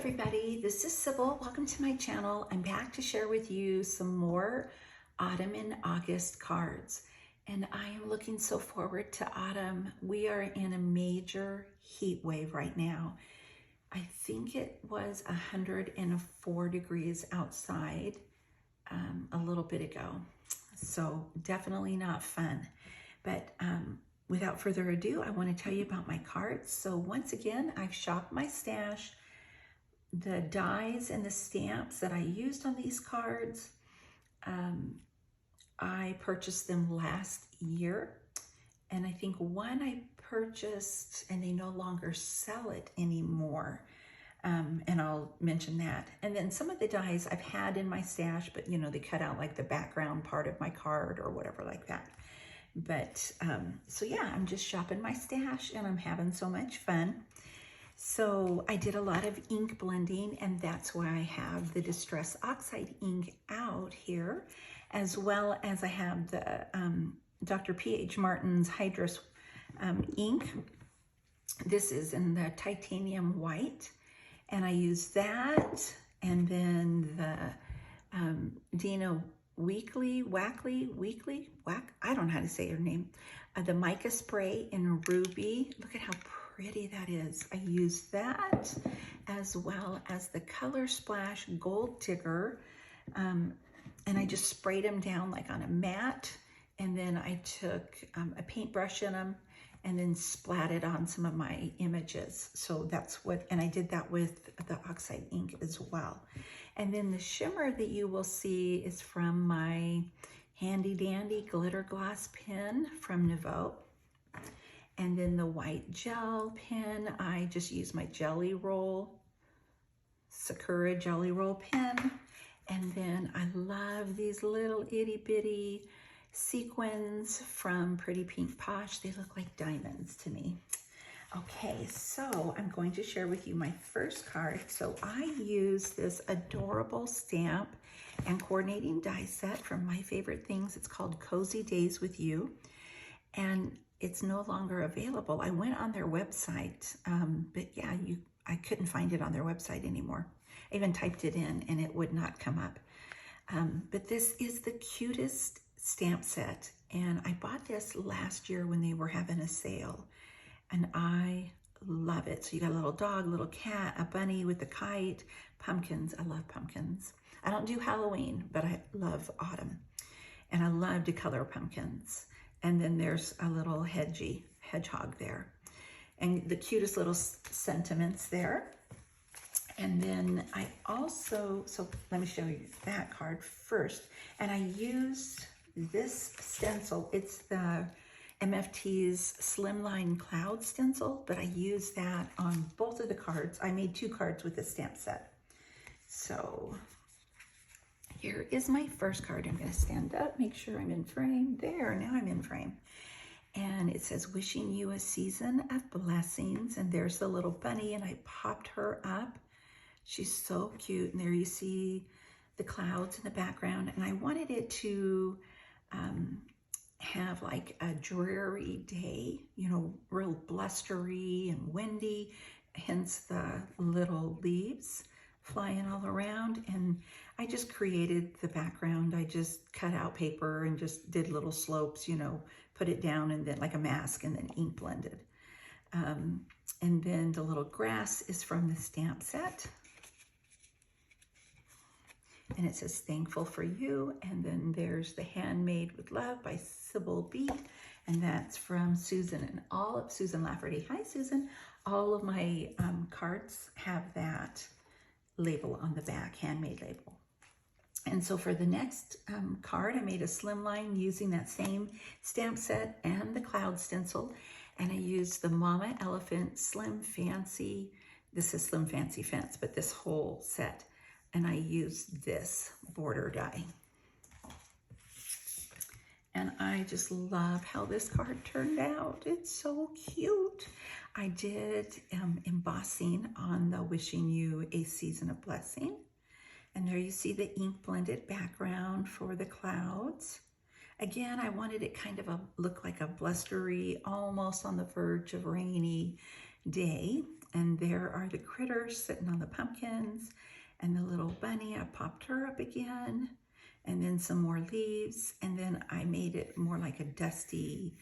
everybody, this is Sybil. Welcome to my channel. I'm back to share with you some more autumn and August cards. And I am looking so forward to autumn. We are in a major heat wave right now. I think it was 104 degrees outside a little bit ago. So definitely not fun. But without further ado, I want to tell you about my cards. So once again, I've shopped my stash. The dies and the stamps that I used on these cards, I purchased them last year. And I think one I purchased and they no longer sell it anymore. And I'll mention that. And then some of the dies I've had in my stash, but you know, they cut out like the background part of my card or whatever like that. But so yeah, I'm just shopping my stash and I'm having so much fun. So I did a lot of ink blending, and that's why I have the Distress Oxide ink out here, as well as I have the Dr. P.H. Martin's Hydrus ink. This is in the titanium white, and I use that, and then the Dina Weekly, I don't know how to say her name, the mica spray in ruby. Look at how pretty that is. I use that, as well as the Color Splash Gold Digger, and I just sprayed them down like on a mat, and then I took a paintbrush in them and then splatted on some of my images. So that's what, and I did that with the oxide ink as well. And then the shimmer that you will see is from my handy dandy glitter gloss pen from Nouveau. And then the white gel pen, I just use my Jelly Roll, Sakura Jelly Roll pen. And then I love these little itty bitty sequins from Pretty Pink Posh. They look like diamonds to me. Okay, so I'm going to share with you my first card. So I use this adorable stamp and coordinating die set from My Favorite Things. It's called Cozy Days with You. And it's no longer available. I went on their website, but yeah, I couldn't find it on their website anymore. I even typed it in and it would not come up. But this is the cutest stamp set. And I bought this last year when they were having a sale. And I love it. So you got a little dog, little cat, a bunny with a kite, pumpkins. I love pumpkins. I don't do Halloween, but I love autumn. And I love to color pumpkins. And then there's a little hedgehog there. And the cutest little sentiments there. And then I also, so let me show you that card first. And I used this stencil. It's the MFT's Slimline Cloud stencil, but I used that on both of the cards. I made 2 cards with this stamp set. So here is my first card. I'm going to stand up, make sure I'm in frame. There, now I'm in frame. And it says, wishing you a season of blessings. And there's the little bunny, and I popped her up. She's so cute. And there you see the clouds in the background. And I wanted it to have like a dreary day, you know, real blustery and windy, hence the little leaves flying all around. And I just created the background. I just cut out paper and just did little slopes, you know, put it down and then like a mask and then ink blended. And then the little grass is from the stamp set. And it says, thankful for you. And then there's the Handmade with Love by Sybil B. And that's from Susan and all of Susan Lafferty. Hi, Susan. All of my cards have that label on the back, handmade label. And so for the next card, I made a slimline using that same stamp set and the cloud stencil. And I used the Mama Elephant Slim Fancy. This is Slim Fancy Fence, but this whole set. And I used this border die. And I just love how this card turned out. It's so cute. I did embossing on the Wishing You a Season of Blessing. And there you see the ink blended background for the clouds. Again, I wanted it kind of look like a blustery, almost on the verge of rainy day. And there are the critters sitting on the pumpkins, and the little bunny, I popped her up again, and then some more leaves, and then I made it more like a dusty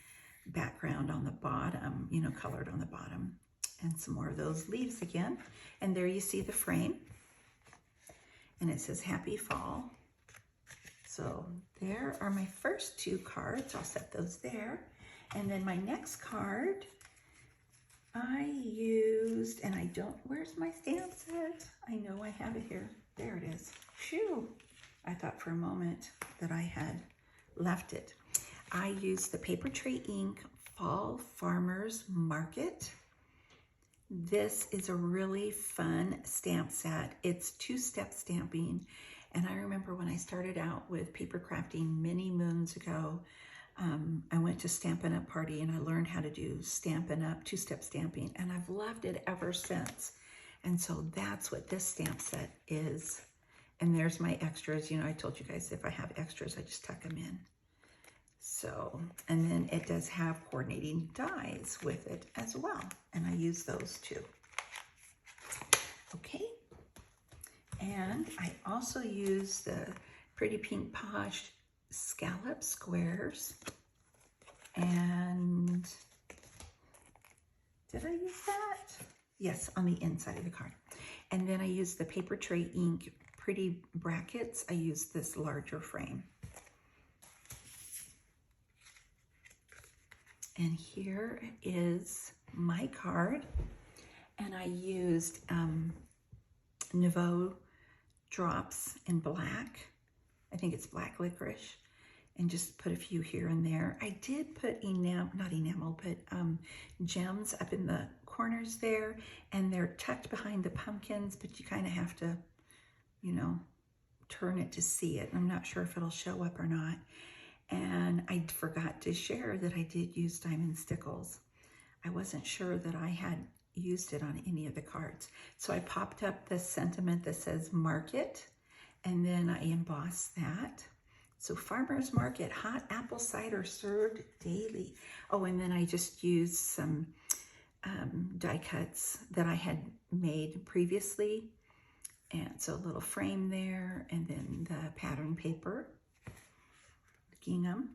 background on the bottom, you know, colored on the bottom, and some more of those leaves again. And there you see the frame, and it says Happy Fall. So there are my first two cards. I'll set those there. And then my next card, I used, and I don't, where's my stamp set? I know I have it here. There it is. Phew. I thought for a moment that I had left it. I used the Paper Tray Ink Fall Farmers Market. This is a really fun stamp set. It's two-step stamping. And I remember when I started out with paper crafting many moons ago, I went to Stampin' Up! Party and I learned how to do Stampin' Up! Two-step stamping, and I've loved it ever since. And so that's what this stamp set is. And there's my extras. You know, I told you guys if I have extras, I just tuck them in. So, and then it does have coordinating dies with it as well. And I use those too. Okay. And I also use the Pretty Pink Posh scallop squares. And did I use that? Yes, on the inside of the card. And then I use the Paper Tray Ink Pretty Brackets. I use this larger frame. And here is my card. And I used Nouveau drops in black. I think it's black licorice. And just put a few here and there. I did put not enamel, but gems up in the corners there. And they're tucked behind the pumpkins, but you kind of have to, you know, turn it to see it. I'm not sure if it'll show up or not. And I forgot to share that I did use diamond stickles. I wasn't sure that I had used it on any of the cards. So I popped up the sentiment that says market, and then I embossed that. So Farmer's Market, hot apple cider served daily. Oh, and then I just used some die cuts that I had made previously. And so a little frame there, and then the pattern paper, gingham.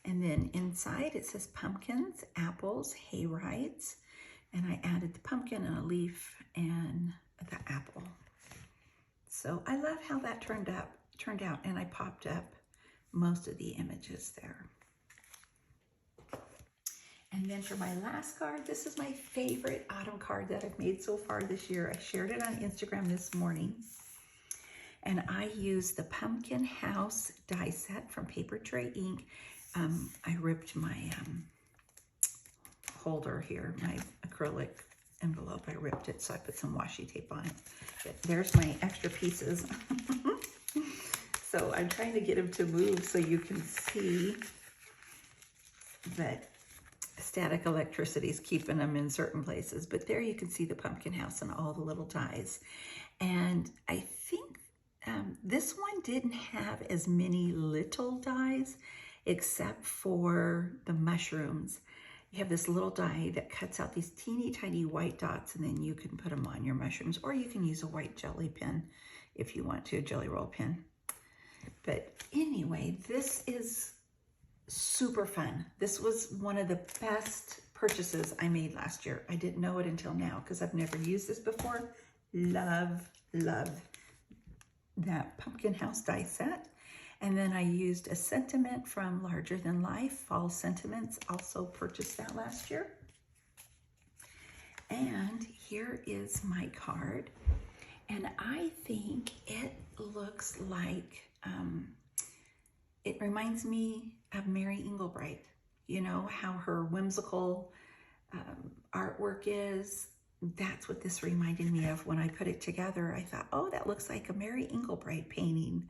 And then inside it says pumpkins, apples, hay rides. And I added the pumpkin and a leaf and the apple. So I love how that turned out, and I popped up most of the images there. And then for my last card, this is my favorite autumn card that I've made so far this year. I shared it on Instagram this morning. And I used the Pumpkin House die set from Paper Tray Ink. I ripped my holder here, my acrylic envelope. I ripped it, so I put some washi tape on it. But there's my extra pieces. So I'm trying to get them to move so you can see that static electricity is keeping them in certain places. But there you can see the pumpkin house and all the little dies. And I think this one didn't have as many little dies except for the mushrooms. You have this little die that cuts out these teeny tiny white dots, and then you can put them on your mushrooms, or you can use a white jelly pin if you want to, a jelly roll pin. But anyway, this is super fun. This was one of the best purchases I made last year. I didn't know it until now because I've never used this before. Love, love that Pumpkin House die set. And then I used a sentiment from Larger Than Life, Fall Sentiments. Also purchased that last year. And here is my card. And I think it looks like, it reminds me of Mary Englebright. You know, how her whimsical artwork is. That's what this reminded me of. When I put it together, I thought, oh, that looks like a Mary Englebright painting.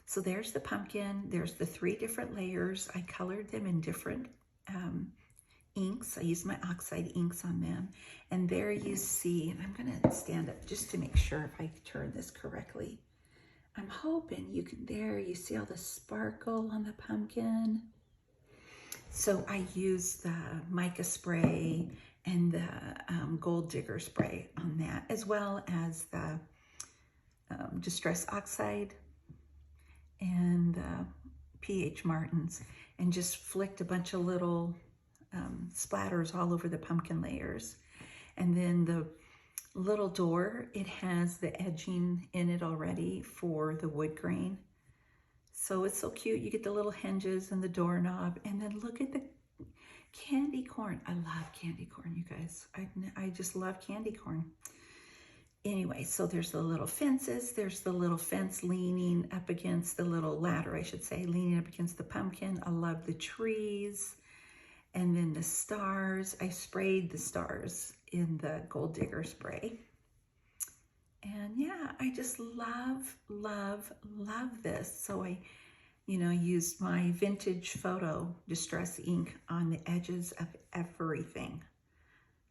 So there's the pumpkin. There's the 3 different layers. I colored them in different inks. I used my oxide inks on them. And there you see, and I'm going to stand up just to make sure if I turn this correctly. I'm hoping you can, there you see all the sparkle on the pumpkin. So I used the mica spray and the gold digger spray on that, as well as the Distress Oxide and pH Martins, and just flicked a bunch of little splatters all over the pumpkin layers. And then the little door, it has the edging in it already for the wood grain. So it's so cute. You get the little hinges and the doorknob, and then look at the candy corn. I love candy corn, you guys. I just love candy corn. Anyway, so there's the little fences. There's the little fence leaning up against the little ladder, I should say, leaning up against the pumpkin. I love the trees. And then the stars. I sprayed the stars in the gold digger spray. And yeah, I just love, love, love this. So I, used my vintage photo distress ink on the edges of everything.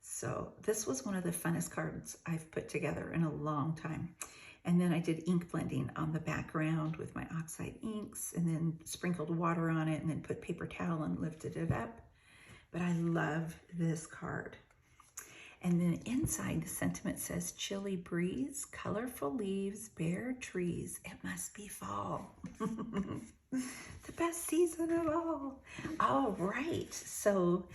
So this was one of the funnest cards I've put together in a long time. And then I did ink blending on the background with my oxide inks, and then sprinkled water on it, and then put paper towel and lifted it up. But I love this card. And then inside the sentiment says, chilly breeze, colorful leaves, bare trees. It must be fall. The best season of all. All right, so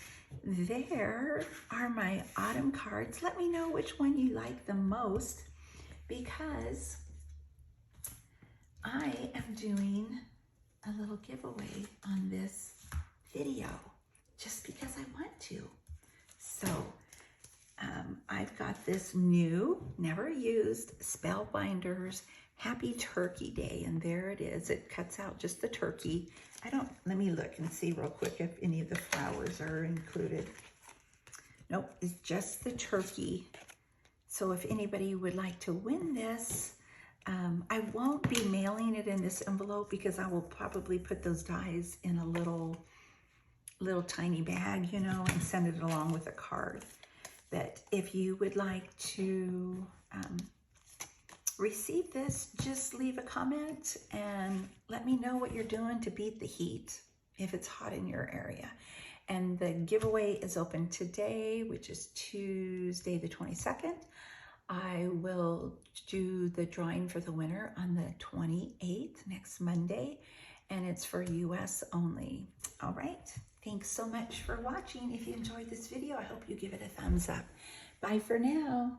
there are my autumn cards. Let me know which one you like the most, because I am doing a little giveaway on this video just because I want to. So I've got this new, never used Spellbinders Happy Turkey Day, and there it is. It cuts out just the turkey. Let me look and see real quick if any of the flowers are included. Nope, it's just the turkey. So if anybody would like to win this, I won't be mailing it in this envelope because I will probably put those dies in a little tiny bag, and send it along with a card. But if you would like to receive this, just leave a comment and let me know what you're doing to beat the heat if it's hot in your area. And the giveaway is open today, which is Tuesday the 22nd. I will do the drawing for the winner on the 28th, next Monday, and it's for US only. All right, thanks so much for watching. If you enjoyed this video, I hope you give it a thumbs up. Bye for now.